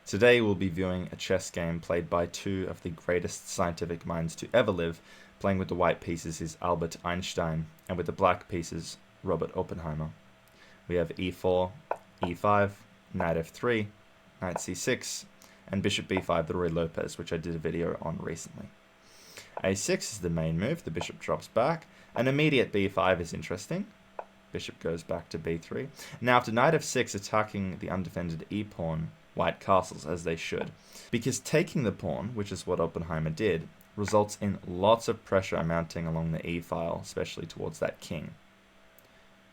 Today we'll be viewing a chess game played by two of the greatest scientific minds to ever live. Playing with the white pieces is Albert Einstein, and with the black pieces, Robert Oppenheimer. We have e4, e5, knight f3, knight c6, and bishop b5, the Ruy Lopez, which I did a video on recently. a6 is the main move, the bishop drops back. An immediate b5 is interesting. Bishop goes back to b3. Now after knight f6 attacking the undefended e-pawn, white castles, as they should. Because taking the pawn, which is what Oppenheimer did, results in lots of pressure mounting along the e-file, especially towards that king.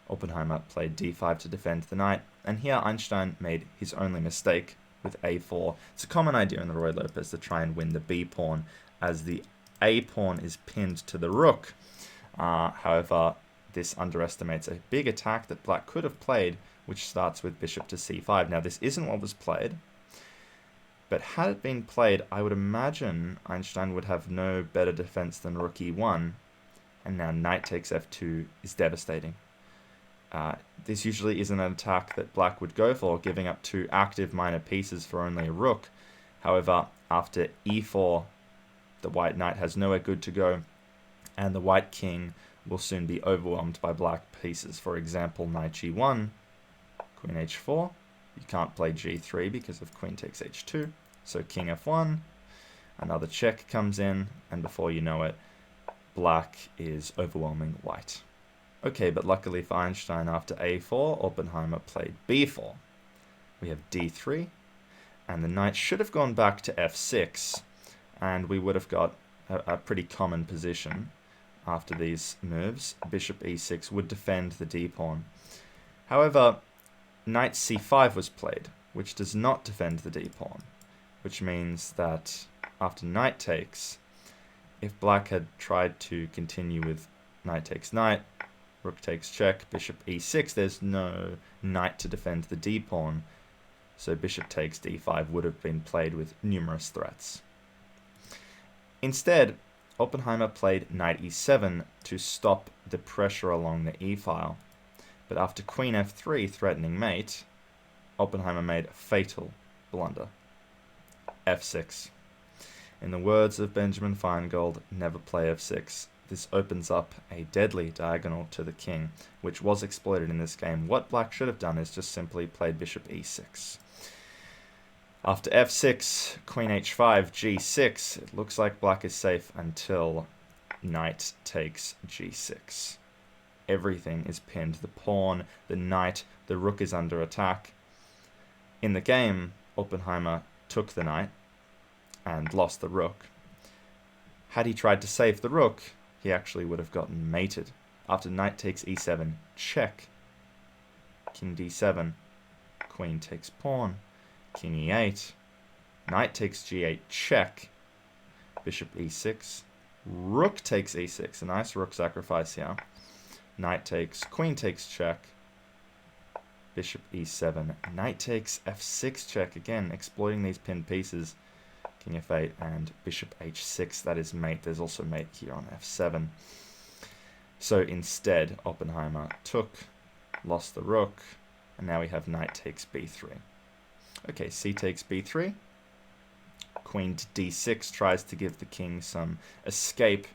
Oppenheimer played d5 to defend the knight, and here Einstein made his only mistake with a4. It's a common idea in the Ruy Lopez to try and win the b-pawn, as the a-pawn is pinned to the rook. However, this underestimates a big attack that black could have played, which starts with bishop to c5. Now, this isn't what was played, but had it been played, I would imagine Einstein would have no better defense than rook e1, and now knight takes f2 is devastating. This usually isn't an attack that black would go for, giving up two active minor pieces for only a rook. However, after e4, the white knight has nowhere good to go, and the white king will soon be overwhelmed by black pieces. For example, knight g1, queen h4. You can't play g3 because of queen takes h2. So king f1, another check comes in, and before you know it, black is overwhelming white. Okay, but luckily for Einstein, after a4, Oppenheimer played b4. We have d3, and the knight should have gone back to f6, and we would have got a pretty common position after these moves. Bishop e6 would defend the d-pawn. However, knight c5 was played, which does not defend the d-pawn, which means that after knight takes, if black had tried to continue with knight takes knight, rook takes check, bishop e6, there's no knight to defend the d-pawn, so bishop takes d5 would have been played with numerous threats. Instead, Oppenheimer played knight e7 to stop the pressure along the e-file. But after queen f3 threatening mate, Oppenheimer made a fatal blunder. f6. In the words of Benjamin Feingold, never play f6. This opens up a deadly diagonal to the king, which was exploited in this game. What black should have done is just simply played bishop e6. After f6, queen h5, g6, it looks like black is safe until knight takes g6. Everything is pinned. The pawn, the knight, the rook is under attack. In the game, Oppenheimer took the knight and lost the rook. Had he tried to save the rook, he actually would have gotten mated. After knight takes e7, check. King d7, queen takes pawn, king e8, knight takes g8, check. Bishop e6, rook takes e6, a nice rook sacrifice here. Knight takes, queen takes check, bishop e7, knight takes f6 check, again exploiting these pinned pieces, king f8, and bishop h6, that is mate. There's also mate here on f7. So instead, Oppenheimer took, lost the rook, and now we have knight takes b3. Okay, c takes b3, queen to d6 tries to give the king some escape.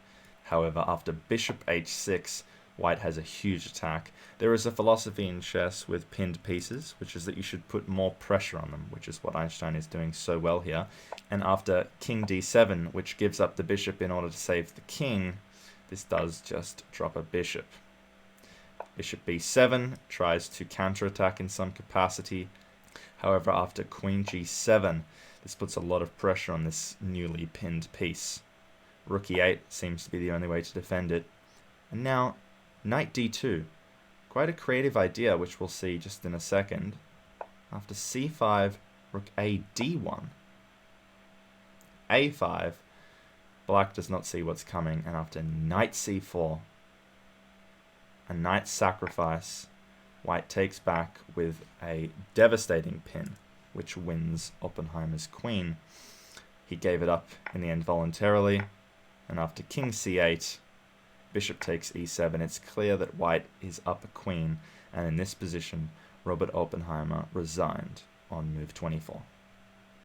However, after bishop h6, white has a huge attack. There is a philosophy in chess with pinned pieces, which is that you should put more pressure on them, which is what Einstein is doing so well here. And after king d7, which gives up the bishop in order to save the king, this does just drop a bishop. Bishop b7 tries to counterattack in some capacity. However, after queen g7, this puts a lot of pressure on this newly pinned piece. Rook e8 seems to be the only way to defend it. And now, knight d2. Quite a creative idea, which we'll see just in a second. After c5, rook a d1. a5, black does not see what's coming, and after knight c4, a knight sacrifice, white takes back with a devastating pin, which wins Oppenheimer's queen. He gave it up in the end voluntarily, and after king c8, bishop takes e7, it's clear that white is up a queen, and in this position, Robert Oppenheimer resigned on move 24.